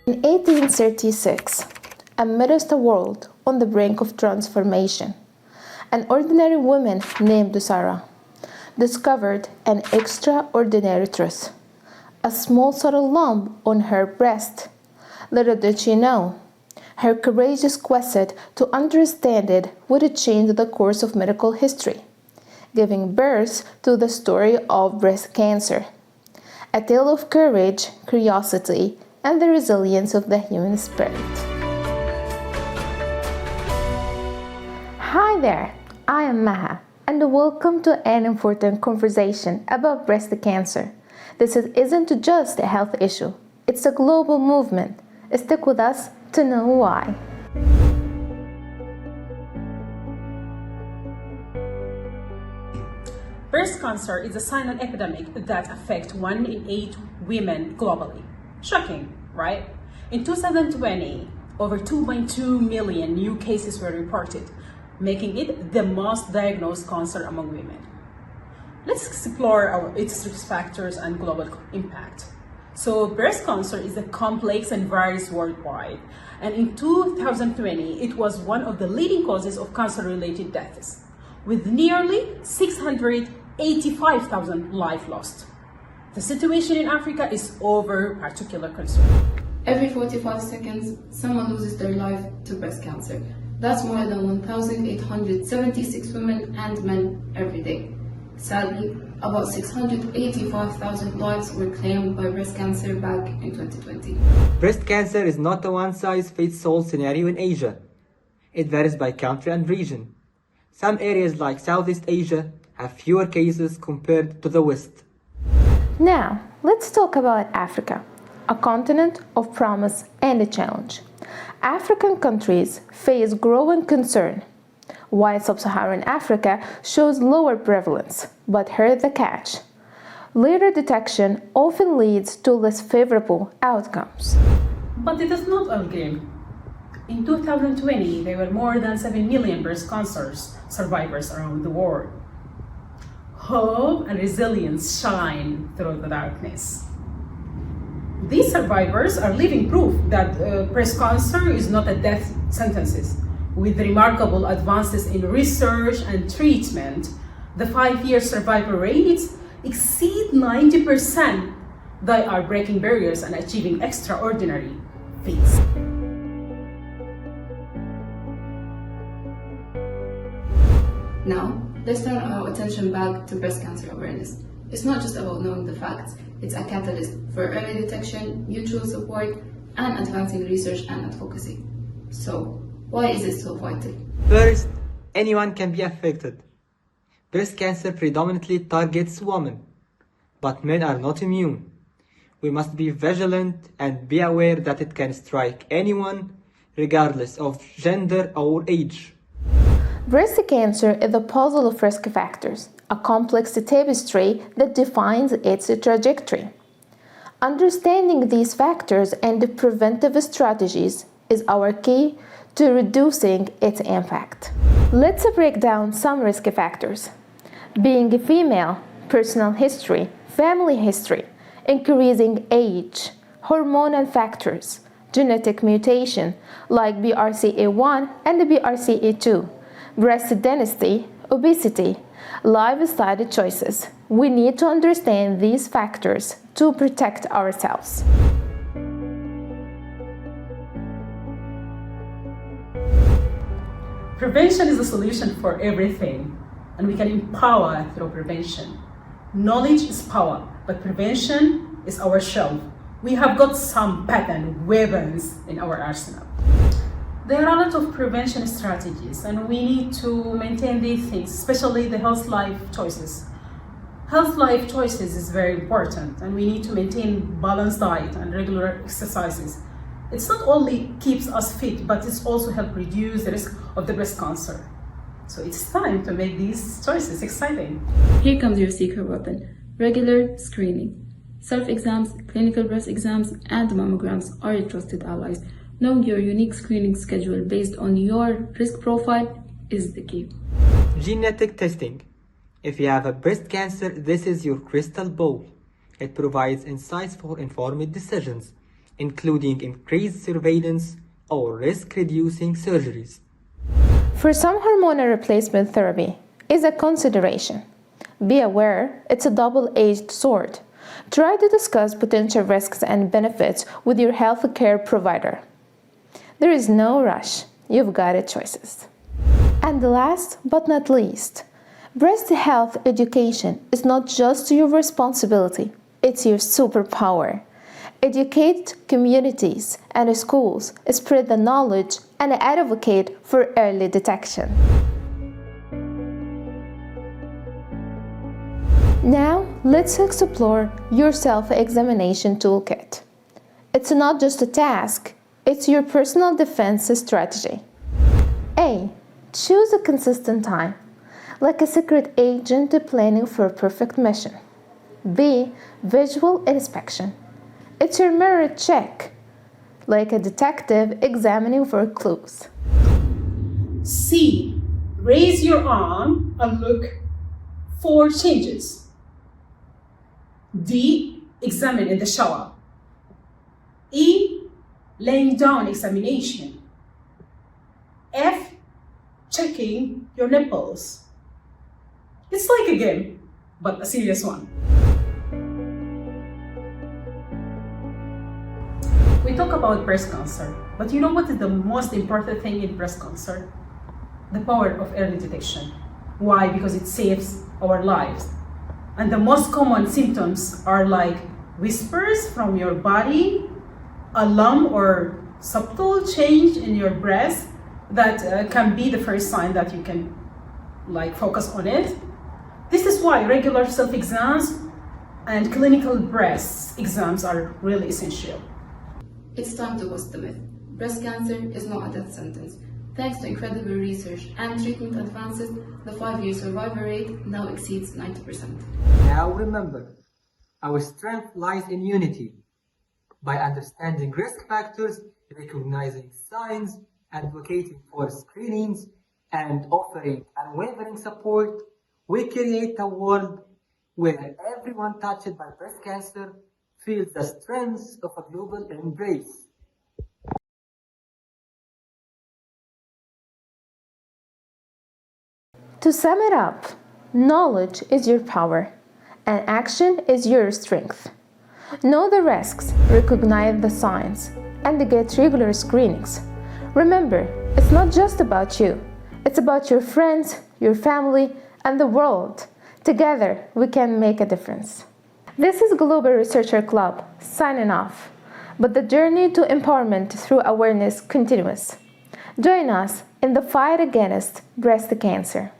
In 1836, amidst a world on the brink of transformation, an ordinary woman named Sarah discovered an extraordinary truth. A small subtle lump on her breast. Little did she know, her courageous quest to understand it would change the course of medical history, giving birth to the story of breast cancer, a tale of courage, curiosity, and the resilience of the human spirit. Hi there, I am Maha, and welcome to an important conversation about breast cancer. This isn't just a health issue, it's a global movement. Stick with us to know why. Breast cancer is a silent epidemic that affects 1 in 8 women globally. Shocking, right? In 2020, over 2.2 million new cases were reported, making it the most diagnosed cancer among women. Let's explore its risk factors and global impact. So breast cancer is a complex and varies worldwide. And in 2020, it was one of the leading causes of cancer-related deaths, with nearly 685,000 lives lost. The situation in Africa is of particular concern. Every 45 seconds, someone loses their life to breast cancer. That's more than 1,876 women and men every day. Sadly, about 685,000 lives were claimed by breast cancer back in 2020. Breast cancer is not a one-size-fits-all scenario in Asia. It varies by country and region. Some areas like Southeast Asia have fewer cases compared to the West. Now, let's talk about Africa, a continent of promise and a challenge. African countries face growing concern, while sub-Saharan Africa shows lower prevalence. But here's the catch. Later detection often leads to less favorable outcomes. But it is not all game. In 2020, there were more than 7 million breast cancer survivors around the world. Hope and resilience shine through the darkness. These survivors are living proof that breast cancer is not a death sentence. With remarkable advances in research and treatment, the 5-year survival rates exceed 90%. They are breaking barriers and achieving extraordinary feats. Now, let's turn our attention back to breast cancer awareness. It's not just about knowing the facts, it's a catalyst for early detection, mutual support, and advancing research and advocacy. So, why is it so vital? First, anyone can be affected. Breast cancer predominantly targets women, but men are not immune. We must be vigilant and be aware that it can strike anyone, regardless of gender or age. Breast cancer is a puzzle of risk factors, a complex tapestry that defines its trajectory. Understanding these factors and the preventive strategies is our key to reducing its impact. Let's break down some risk factors. Being a female, personal history, family history, increasing age, hormonal factors, genetic mutation like BRCA1 and the BRCA2, breast density, obesity, lifestyle choices. We need to understand these factors to protect ourselves. Prevention is the solution for everything, and we can empower through prevention. Knowledge is power, but prevention is our shield. We have got some patent weapons in our arsenal. There are a lot of prevention strategies, and we need to maintain these things, especially the health life choices. Health life choices is very important, and we need to maintain balanced diet and regular exercises. It's not only keeps us fit, but it's also help reduce the risk of the breast cancer. So it's time to make these choices exciting. Here comes your secret weapon: regular screening. Self-exams, clinical breast exams, and mammograms are your trusted allies. Knowing your unique screening schedule based on your risk profile is the key. Genetic testing. If you have a breast cancer, this is your crystal ball. It provides insights for informed decisions. including increased surveillance or risk-reducing surgeries. For some, hormonal replacement therapy is a consideration. Be aware it's a double-edged sword. Try to discuss potential risks and benefits with your healthcare provider. There is no rush. You've got choices. And last but not least, breast health education is not just your responsibility, it's your superpower. Educate communities and schools, spread the knowledge, and advocate for early detection. Now, let's explore your self-examination toolkit. It's not just a task, it's your personal defense strategy. A. Choose a consistent time, like a secret agent planning for a perfect mission. B. Visual inspection. It's your mirror check, like a detective examining for clues. C. Raise your arm and look for changes. D. Examine in the shower. E. Laying down examination. F. Checking your nipples. It's like a game, but a serious one. We talk about breast cancer, but you know what is the most important thing in breast cancer? The power of early detection. Why? Because it saves our lives. And the most common symptoms are like whispers from your body, a lump or subtle change in your breast that can be the first sign that you can focus on it. This is why regular self-exams and clinical breast exams are really essential. It's time to bust the myth. Breast cancer is not a death sentence. Thanks to incredible research and treatment advances, the 5-year survival rate now exceeds 90%. Now remember, our strength lies in unity. By understanding risk factors, recognizing signs, advocating for screenings, and offering unwavering support, we create a world where everyone touched by breast cancer feels the strength of a global embrace. To sum it up, knowledge is your power, and action is your strength. Know the risks, recognize the signs, and get regular screenings. Remember, it's not just about you. It's about your friends, your family, and the world. Together, we can make a difference. This is Global Researcher Club, signing off. But the journey to empowerment through awareness continues. Join us in the fight against breast cancer.